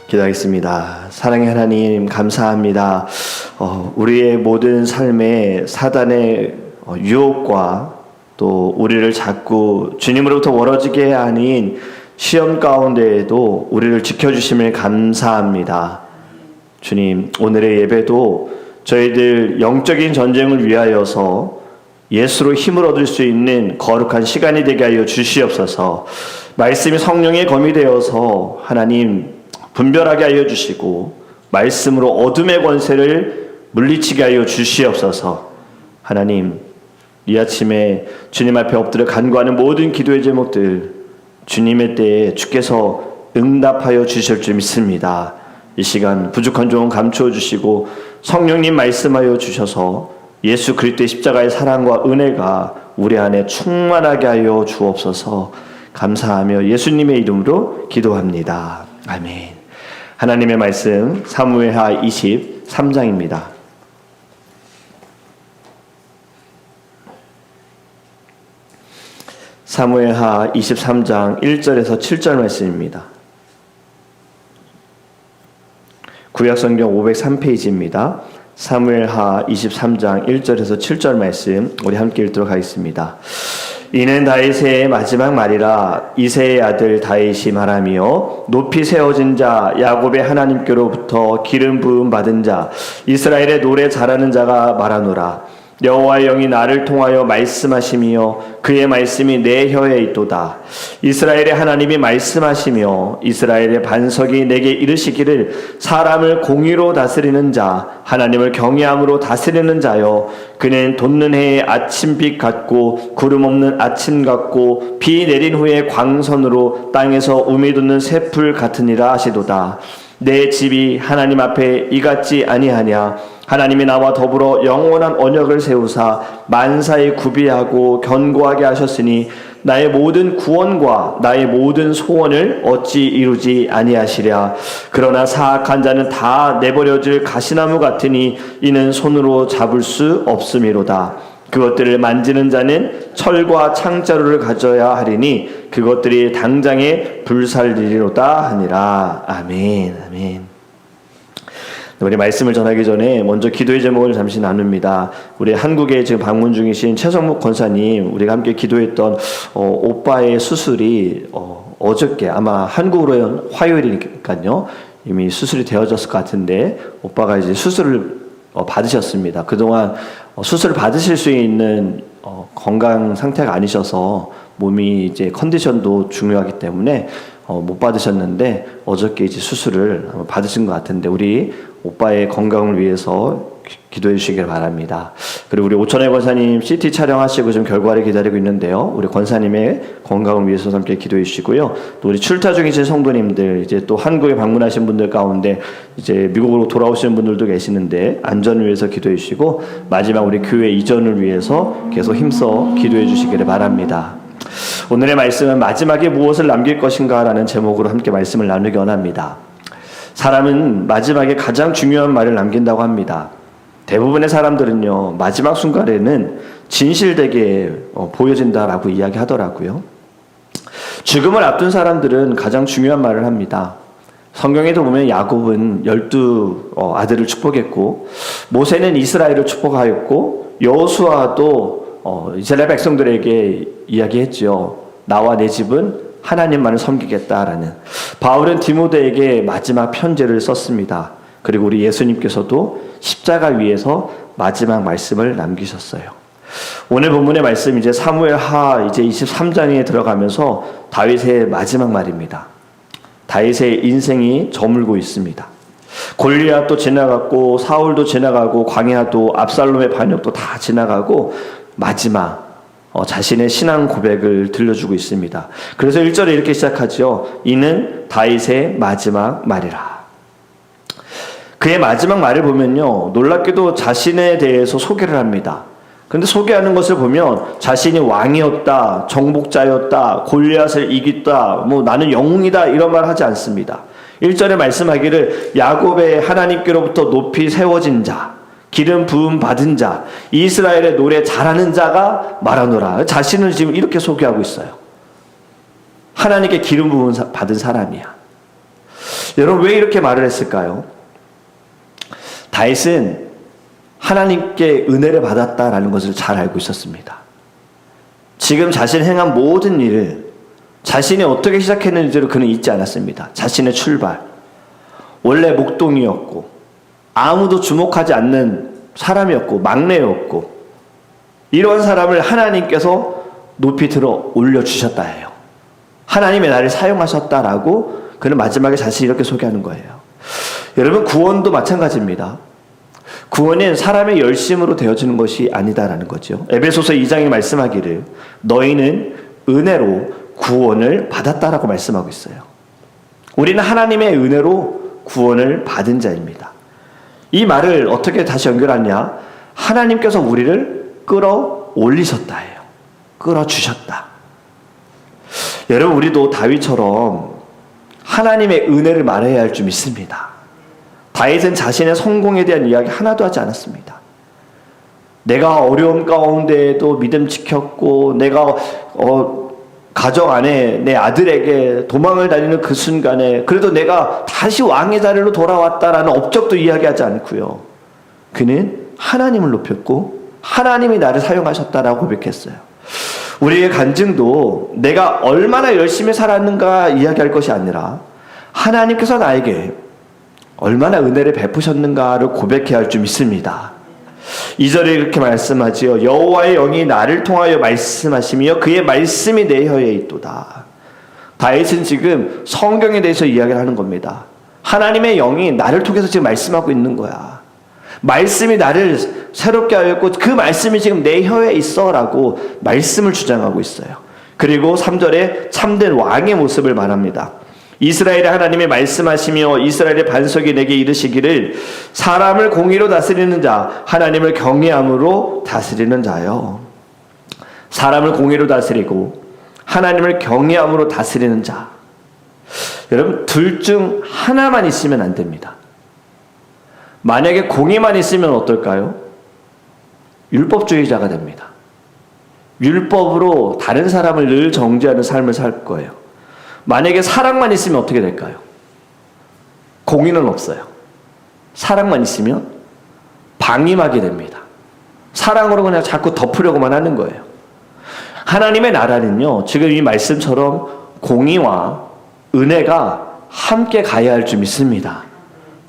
기도하겠습니다. 사랑의 하나님, 감사합니다. 우리의 모든 삶에 사단의 유혹과 또 우리를 자꾸 주님으로부터 멀어지게 하는 시험 가운데에도 우리를 지켜주심을 감사합니다. 주님, 오늘의 예배도 저희들 영적인 전쟁을 위하여서 예수로 힘을 얻을 수 있는 거룩한 시간이 되게 하여 주시옵소서. 말씀이 성령의 검이 되어서 하나님 분별하게 하여 주시고 말씀으로 어둠의 권세를 물리치게 하여 주시옵소서. 하나님, 이 아침에 주님 앞에 엎드려 간구하는 모든 기도의 제목들 주님의 때에 주께서 응답하여 주실 줄 믿습니다. 이 시간 부족한 종 감추어 주시고 성령님 말씀하여 주셔서 예수 그리스도의 십자가의 사랑과 은혜가 우리 안에 충만하게 하여 주옵소서. 감사하며 예수님의 이름으로 기도합니다. 아멘. 하나님의 말씀 사무엘하 23장입니다. 사무엘하 23장 1절에서 7절 말씀입니다. 구약성경 503페이지입니다. 사무엘하 23장 1절에서 7절 말씀 우리 함께 읽도록 하겠습니다. 이는 다윗의 마지막 말이라. 이새의 아들 다윗이 말하며 높이 세워진 자 야곱의 하나님께로부터 기름 부음 받은 자 이스라엘의 노래 잘하는 자가 말하노라. 여호와의 영이 나를 통하여 말씀하시며 그의 말씀이 내 혀에 있도다. 이스라엘의 하나님이 말씀하시며 이스라엘의 반석이 내게 이르시기를 사람을 공의로 다스리는 자 하나님을 경외함으로 다스리는 자여 그는 돋는 해의 아침빛 같고 구름 없는 아침 같고 비 내린 후에 광선으로 땅에서 우미 돋는 새풀 같으니라 하시도다. 내 집이 하나님 앞에 이같지 아니하냐. 하나님이 나와 더불어 영원한 언약을 세우사 만사에 구비하고 견고하게 하셨으니 나의 모든 구원과 나의 모든 소원을 어찌 이루지 아니하시랴. 그러나 사악한 자는 다 내버려질 가시나무 같으니 이는 손으로 잡을 수 없음이로다. 그것들을 만지는 자는 철과 창자루를 가져야 하리니 그것들이 당장에 불살리리로다 하니라. 아멘. 아멘. 우리 말씀을 전하기 전에 먼저 기도의 제목을 잠시 나눕니다. 우리 한국에 지금 방문 중이신 최성목 권사님, 우리가 함께 기도했던 오빠의 수술이 어저께 아마 한국으로는 화요일이니까요. 이미 수술이 되어졌을 것 같은데 오빠가 이제 수술을 받으셨습니다. 그동안 수술을 받으실 수 있는 건강 상태가 아니셔서 몸이 이제 컨디션도 중요하기 때문에 못 받으셨는데 어저께 이제 수술을 받으신 것 같은데 우리 오빠의 건강을 위해서 기도해 주시길 바랍니다. 그리고 우리 오천의 권사님 CT 촬영하시고 지금 결과를 기다리고 있는데요. 우리 권사님의 건강을 위해서 함께 기도해 주시고요. 또 우리 출타 중이신 성도님들 이제 또 한국에 방문하신 분들 가운데 이제 미국으로 돌아오시는 분들도 계시는데 안전을 위해서 기도해 주시고 마지막 우리 교회 이전을 위해서 계속 힘써 기도해 주시기를 바랍니다. 오늘의 말씀은 마지막에 무엇을 남길 것인가 라는 제목으로 함께 말씀을 나누기 원합니다. 사람은 마지막에 가장 중요한 말을 남긴다고 합니다. 대부분의 사람들은요, 마지막 순간에는 진실되게 보여진다라고 이야기하더라고요. 죽음을 앞둔 사람들은 가장 중요한 말을 합니다. 성경에도 보면 야곱은 12 아들을 축복했고 모세는 이스라엘을 축복하였고 여호수아도 이스라엘 백성들에게 이야기했죠. 나와 내 집은 하나님만을 섬기겠다라는. 바울은 디모데에게 마지막 편지를 썼습니다. 그리고 우리 예수님께서도 십자가 위에서 마지막 말씀을 남기셨어요. 오늘 본문의 말씀 이제 사무엘하 이제 23장에 들어가면서 다윗의 마지막 말입니다. 다윗의 인생이 저물고 있습니다. 골리앗도 지나갔고 사울도 지나가고 광야도 압살롬의 반역도 다 지나가고 마지막 자신의 신앙 고백을 들려주고 있습니다. 그래서 1절에 이렇게 시작하죠. 이는 다윗의 마지막 말이라. 그의 마지막 말을 보면요, 놀랍게도 자신에 대해서 소개를 합니다. 그런데 소개하는 것을 보면 자신이 왕이었다, 정복자였다, 골리앗을 이겼다, 나는 영웅이다 이런 말 하지 않습니다. 1절에 말씀하기를 야곱의 하나님께로부터 높이 세워진 자, 기름 부음 받은 자, 이스라엘의 노래 잘하는 자가 말하노라. 자신을 지금 이렇게 소개하고 있어요. 하나님께 기름 부음 받은 사람이야. 여러분 왜 이렇게 말을 했을까요? 다윗은 하나님께 은혜를 받았다라는 것을 잘 알고 있었습니다. 지금 자신이 행한 모든 일을 자신이 어떻게 시작했는지를 그는 잊지 않았습니다. 자신의 출발. 원래 목동이었고 아무도 주목하지 않는 사람이었고 막내였고 이런 사람을 하나님께서 높이 들어 올려주셨다 해요. 하나님의 나를 사용하셨다라고 그는 마지막에 자신이 이렇게 소개하는 거예요. 여러분 구원도 마찬가지입니다. 구원은 사람의 열심으로 되어지는 것이 아니다라는 거죠. 에베소서 2장이 말씀하기를 너희는 은혜로 구원을 받았다라고 말씀하고 있어요. 우리는 하나님의 은혜로 구원을 받은 자입니다. 이 말을 어떻게 다시 연결하냐? 하나님께서 우리를 끌어올리셨다 해요. 끌어주셨다. 여러분 우리도 다윗처럼 하나님의 은혜를 말해야 할 줄 믿습니다. 다윗은 자신의 성공에 대한 이야기 하나도 하지 않았습니다. 내가 어려움 가운데에도 믿음 지켰고 내가 가정 안에 내 아들에게 도망을 다니는 그 순간에 그래도 내가 다시 왕의 자리로 돌아왔다라는 업적도 이야기하지 않고요. 그는 하나님을 높였고 하나님이 나를 사용하셨다라고 고백했어요. 우리의 간증도 내가 얼마나 열심히 살았는가 이야기할 것이 아니라 하나님께서 나에게 얼마나 은혜를 베푸셨는가를 고백해야 할 줄 믿습니다. 2절에 이렇게 말씀하지요. 여호와의 영이 나를 통하여 말씀하시며 그의 말씀이 내 혀에 있도다. 다윗은 지금 성경에 대해서 이야기를 하는 겁니다. 하나님의 영이 나를 통해서 지금 말씀하고 있는 거야. 말씀이 나를 새롭게 하였고 그 말씀이 지금 내 혀에 있어라고 말씀을 주장하고 있어요. 그리고 3절에 참된 왕의 모습을 말합니다. 이스라엘의 하나님이 말씀하시며 이스라엘의 반석이 내게 이르시기를 사람을 공의로 다스리는 자 하나님을 경외함으로 다스리는 자요. 사람을 공의로 다스리고 하나님을 경외함으로 다스리는 자. 여러분 둘 중 하나만 있으면 안 됩니다. 만약에 공의만 있으면 어떨까요? 율법주의자가 됩니다. 율법으로 다른 사람을 늘 정죄하는 삶을 살 거예요. 만약에 사랑만 있으면 어떻게 될까요? 공의는 없어요. 사랑만 있으면 방임하게 됩니다. 사랑으로 그냥 자꾸 덮으려고만 하는 거예요. 하나님의 나라는요, 지금 이 말씀처럼 공의와 은혜가 함께 가야 할 줄 믿습니다.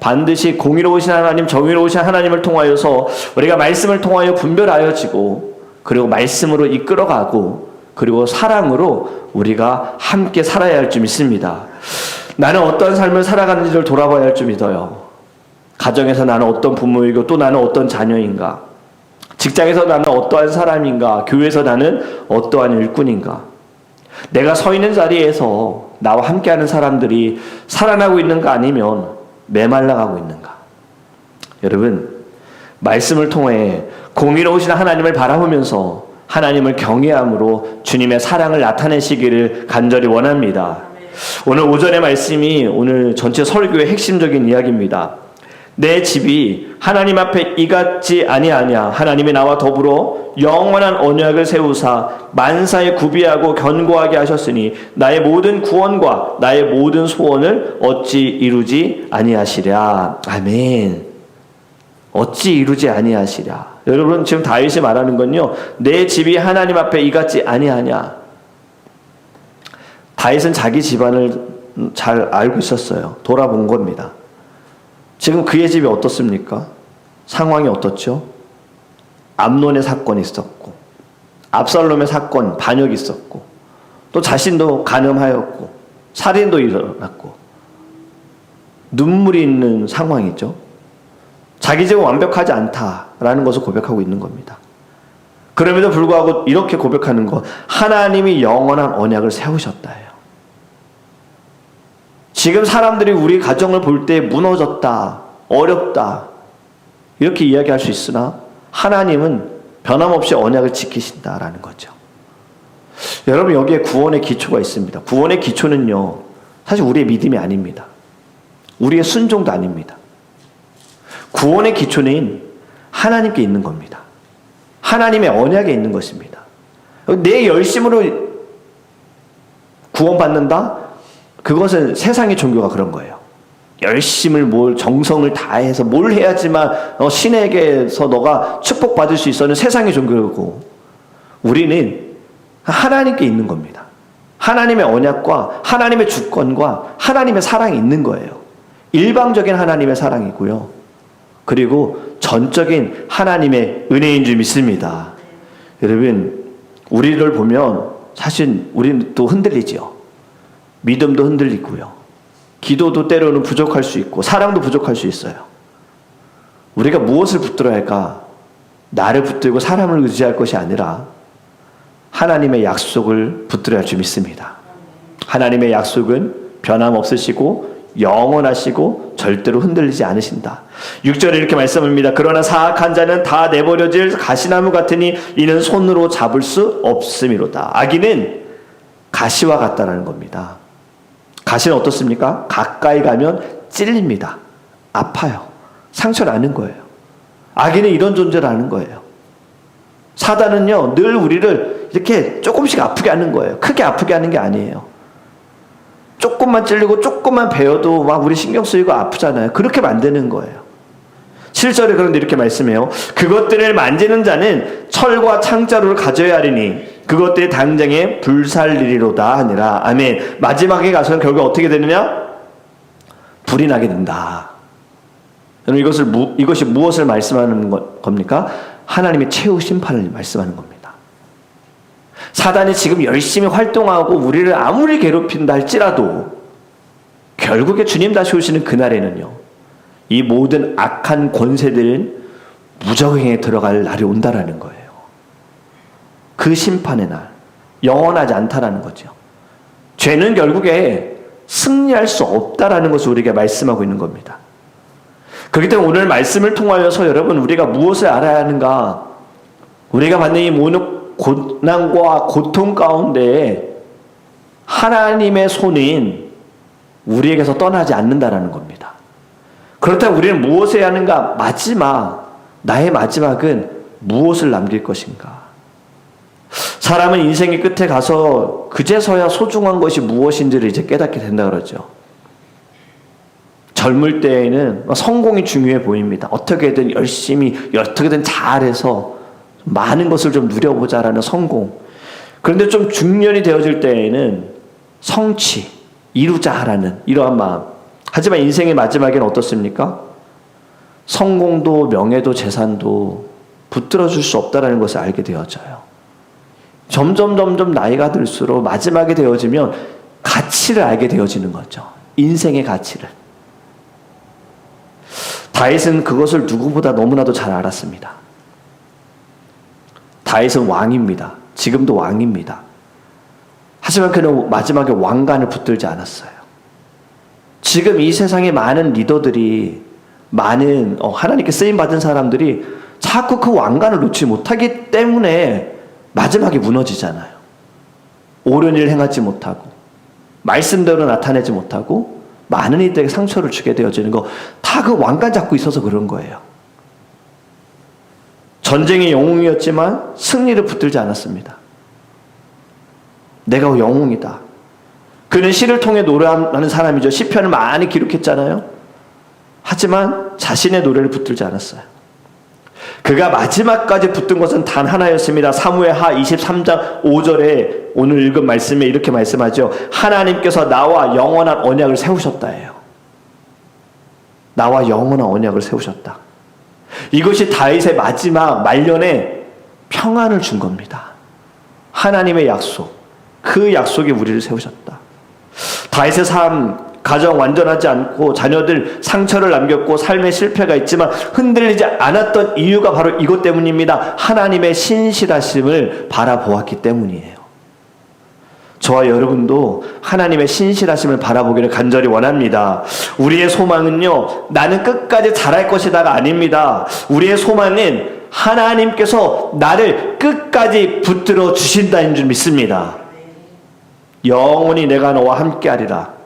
반드시 공의로우신 하나님, 정의로우신 하나님을 통하여서 우리가 말씀을 통하여 분별하여지고 그리고 말씀으로 이끌어가고 그리고 사랑으로 우리가 함께 살아야 할 줄 믿습니다. 나는 어떤 삶을 살아가는지를 돌아봐야 할 줄 믿어요. 가정에서 나는 어떤 부모이고 또 나는 어떤 자녀인가? 직장에서 나는 어떠한 사람인가? 교회에서 나는 어떠한 일꾼인가? 내가 서 있는 자리에서 나와 함께하는 사람들이 살아나고 있는가 아니면 메말라가고 있는가? 여러분, 말씀을 통해 공의로우신 하나님을 바라보면서 하나님을 경외함으로 주님의 사랑을 나타내시기를 간절히 원합니다. 오늘 오전의 말씀이 오늘 전체 설교의 핵심적인 이야기입니다. 내 집이 하나님 앞에 이같지 아니하냐. 하나님이 나와 더불어 영원한 언약을 세우사 만사에 구비하고 견고하게 하셨으니 나의 모든 구원과 나의 모든 소원을 어찌 이루지 아니하시랴. 아멘. 어찌 이루지 아니하시랴. 여러분 지금 다윗이 말하는 건요, 내 집이 하나님 앞에 이같지 아니하냐. 다윗은 자기 집안을 잘 알고 있었어요. 돌아본 겁니다. 지금 그의 집이 어떻습니까? 상황이 어떻죠? 암논의 사건이 있었고 압살롬의 사건, 반역이 있었고 또 자신도 간음하였고 살인도 일어났고 눈물이 있는 상황이죠. 자기 집은 완벽하지 않다라는 것을 고백하고 있는 겁니다. 그럼에도 불구하고 이렇게 고백하는 것, 하나님이 영원한 언약을 세우셨다 해요. 지금 사람들이 우리 가정을 볼 때 무너졌다, 어렵다 이렇게 이야기할 수 있으나 하나님은 변함없이 언약을 지키신다라는 거죠. 여러분 여기에 구원의 기초가 있습니다. 구원의 기초는요, 사실 우리의 믿음이 아닙니다. 우리의 순종도 아닙니다. 구원의 기초는 하나님께 있는 겁니다. 하나님의 언약에 있는 것입니다. 내 열심으로 구원받는다? 그것은 세상의 종교가 그런 거예요. 열심을 정성을 다해서 뭘 해야지만 신에게서 너가 축복받을 수 있어는 세상의 종교고, 우리는 하나님께 있는 겁니다. 하나님의 언약과 하나님의 주권과 하나님의 사랑이 있는 거예요. 일방적인 하나님의 사랑이고요, 그리고 전적인 하나님의 은혜인 줄 믿습니다. 여러분, 우리를 보면 사실 우리는 또 흔들리죠. 믿음도 흔들리고요, 기도도 때로는 부족할 수 있고 사랑도 부족할 수 있어요. 우리가 무엇을 붙들어야 할까? 나를 붙들고 사람을 의지할 것이 아니라 하나님의 약속을 붙들어야 할 줄 믿습니다. 하나님의 약속은 변함없으시고 영원하시고 절대로 흔들리지 않으신다. 6절에 이렇게 말씀합니다. 그러나 사악한 자는 다 내버려질 가시나무 같으니 이는 손으로 잡을 수 없음이로다. 악인은 가시와 같다라는 겁니다. 가시는 어떻습니까? 가까이 가면 찔립니다. 아파요. 상처나는 거예요. 악인은 이런 존재라는 거예요. 사단은요, 늘 우리를 이렇게 조금씩 아프게 하는 거예요. 크게 아프게 하는 게 아니에요. 조금만 찔리고 조금만 베어도 막 우리 신경 쓰이고 아프잖아요. 그렇게 만드는 거예요. 7절에 그런데 이렇게 말씀해요. 그것들을 만지는 자는 철과 창자루를 가져야 하리니 그것들이 당장에 불살리리로다 하니라. 아멘. 마지막에 가서는 결국 어떻게 되느냐? 불이 나게 된다. 여러분, 이것이 무엇을 말씀하는 겁니까? 하나님의 최후 심판을 말씀하는 겁니다. 사단이 지금 열심히 활동하고 우리를 아무리 괴롭힌다 할지라도 결국에 주님 다시 오시는 그날에는요, 이 모든 악한 권세들은 무적행에 들어갈 날이 온다라는 거예요. 그 심판의 날, 영원하지 않다라는 거죠. 죄는 결국에 승리할 수 없다라는 것을 우리에게 말씀하고 있는 겁니다. 그렇기 때문에 오늘 말씀을 통하여서 여러분, 우리가 무엇을 알아야 하는가? 우리가 받는 이 모든 고난과 고통 가운데 하나님의 손은 우리에게서 떠나지 않는다라는 겁니다. 그렇다면 우리는 무엇을 해야 하는가? 나의 마지막은 무엇을 남길 것인가? 사람은 인생의 끝에 가서 그제서야 소중한 것이 무엇인지를 이제 깨닫게 된다 그러죠. 젊을 때에는 성공이 중요해 보입니다. 어떻게든 열심히, 어떻게든 잘해서 많은 것을 좀 누려보자라는 성공. 그런데 좀 중년이 되어질 때에는 성취, 이루자라는 이러한 마음. 하지만 인생의 마지막에는 어떻습니까? 성공도 명예도 재산도 붙들어줄 수 없다는 것을 알게 되어져요. 점점 나이가 들수록 마지막에 되어지면 가치를 알게 되어지는 거죠. 인생의 가치를. 다윗은 그것을 누구보다 너무나도 잘 알았습니다. 다윗은 왕입니다. 지금도 왕입니다. 하지만 그는 마지막에 왕관을 붙들지 않았어요. 지금 이 세상의 많은 리더들이, 많은 하나님께 쓰임받은 사람들이 자꾸 그 왕관을 놓지 못하기 때문에 마지막에 무너지잖아요. 옳은 일을 행하지 못하고 말씀대로 나타내지 못하고 많은 이들에게 상처를 주게 되어지는 거, 다 그 왕관 잡고 있어서 그런 거예요. 전쟁의 영웅이었지만 승리를 붙들지 않았습니다. 내가 영웅이다. 그는 시를 통해 노래하는 사람이죠. 시편을 많이 기록했잖아요. 하지만 자신의 노래를 붙들지 않았어요. 그가 마지막까지 붙든 것은 단 하나였습니다. 사무엘하 23장 5절에 오늘 읽은 말씀에 이렇게 말씀하죠. 하나님께서 나와 영원한 언약을 세우셨다예요. 나와 영원한 언약을 세우셨다. 이것이 다윗의 마지막 말년에 평안을 준 겁니다. 하나님의 약속, 그 약속에 우리를 세우셨다. 다윗의 삶, 가정 완전하지 않고 자녀들 상처를 남겼고 삶의 실패가 있지만 흔들리지 않았던 이유가 바로 이것 때문입니다. 하나님의 신실하심을 바라보았기 때문이에요. 저와 여러분도 하나님의 신실하심을 바라보기를 간절히 원합니다. 우리의 소망은요, 나는 끝까지 잘할 것이다가 아닙니다. 우리의 소망은 하나님께서 나를 끝까지 붙들어 주신다는 줄 믿습니다. 영원히 내가 너와 함께하리라.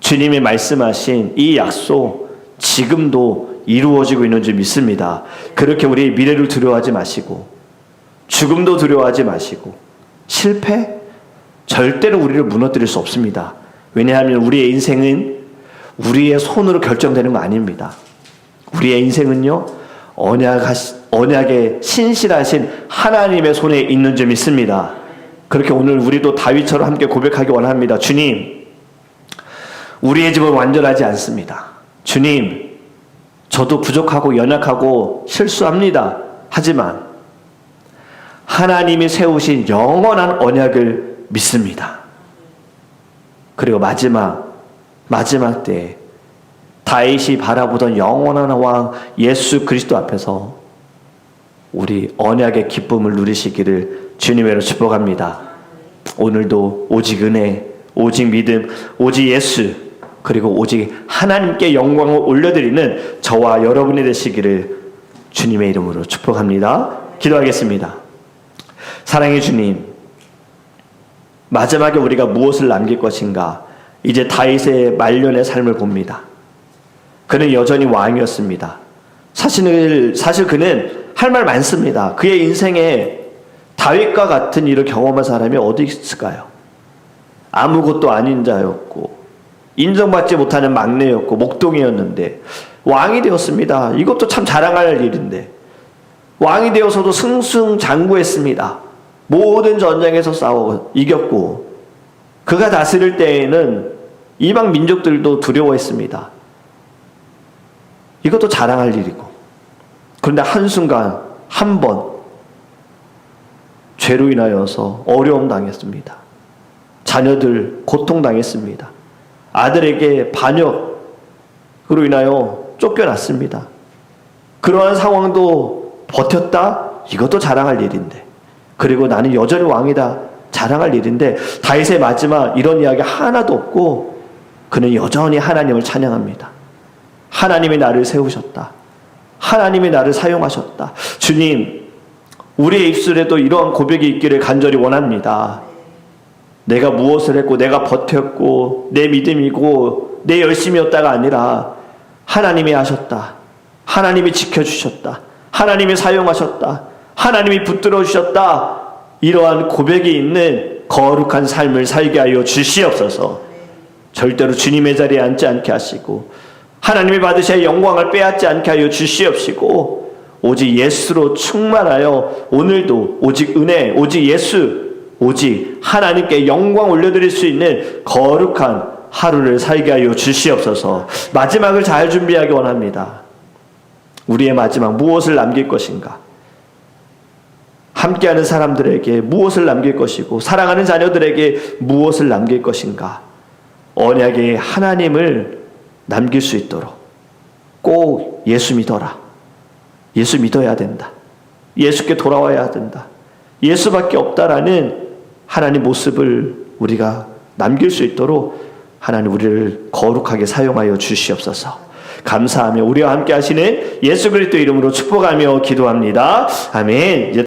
주님이 말씀하신 이 약속 지금도 이루어지고 있는 줄 믿습니다. 그렇게 우리 미래를 두려워하지 마시고, 죽음도 두려워하지 마시고, 실패? 절대로 우리를 무너뜨릴 수 없습니다. 왜냐하면 우리의 인생은 우리의 손으로 결정되는 거 아닙니다. 우리의 인생은요, 언약에 신실하신 하나님의 손에 있는 줄 믿습니다. 그렇게 오늘 우리도 다윗처럼 함께 고백하기 원합니다. 주님, 우리의 집은 완전하지 않습니다. 주님, 저도 부족하고 연약하고 실수합니다. 하지만 하나님이 세우신 영원한 언약을 믿습니다. 그리고 마지막 때에 다윗이 바라보던 영원한 왕 예수 그리스도 앞에서 우리 언약의 기쁨을 누리시기를 주님으로 축복합니다. 오늘도 오직 은혜, 오직 믿음, 오직 예수, 그리고 오직 하나님께 영광을 올려드리는 저와 여러분이 되시기를 주님의 이름으로 축복합니다. 기도하겠습니다. 사랑의 주님, 마지막에 우리가 무엇을 남길 것인가? 이제 다윗의 말년의 삶을 봅니다. 그는 여전히 왕이었습니다. 사실 그는 할 말 많습니다. 그의 인생에 다윗과 같은 일을 경험한 사람이 어디 있을까요? 아무것도 아닌 자였고 인정받지 못하는 막내였고 목동이었는데 왕이 되었습니다. 이것도 참 자랑할 일인데 왕이 되어서도 승승장구했습니다. 모든 전쟁에서 싸워 이겼고 그가 다스릴 때에는 이방 민족들도 두려워했습니다. 이것도 자랑할 일이고, 그런데 한순간 한 번 죄로 인하여서 어려움 당했습니다. 자녀들 고통당했습니다. 아들에게 반역으로 인하여 쫓겨났습니다. 그러한 상황도 버텼다? 이것도 자랑할 일인데, 그리고 나는 여전히 왕이다, 자랑할 일인데 다윗의 마지막 이런 이야기 하나도 없고 그는 여전히 하나님을 찬양합니다. 하나님이 나를 세우셨다. 하나님이 나를 사용하셨다. 주님, 우리의 입술에도 이러한 고백이 있기를 간절히 원합니다. 내가 무엇을 했고 내가 버텼고 내 믿음이고 내 열심이었다가 아니라 하나님이 하셨다. 하나님이 지켜주셨다. 하나님이 사용하셨다. 하나님이 붙들어 주셨다. 이러한 고백이 있는 거룩한 삶을 살게 하여 주시옵소서. 절대로 주님의 자리에 앉지 않게 하시고 하나님이 받으셔야 영광을 빼앗지 않게 하여 주시옵시고 오직 예수로 충만하여 오늘도 오직 은혜, 오직 예수, 오직 하나님께 영광 올려드릴 수 있는 거룩한 하루를 살게 하여 주시옵소서. 마지막을 잘 준비하기 원합니다. 우리의 마지막 무엇을 남길 것인가? 함께하는 사람들에게 무엇을 남길 것이고 사랑하는 자녀들에게 무엇을 남길 것인가? 언약의 하나님을 남길 수 있도록 꼭 예수 믿어라. 예수 믿어야 된다. 예수께 돌아와야 된다. 예수밖에 없다라는 하나님 모습을 우리가 남길 수 있도록 하나님 우리를 거룩하게 사용하여 주시옵소서. 감사하며 우리와 함께 하시는 예수 그리스도 이름으로 축복하며 기도합니다. 아멘.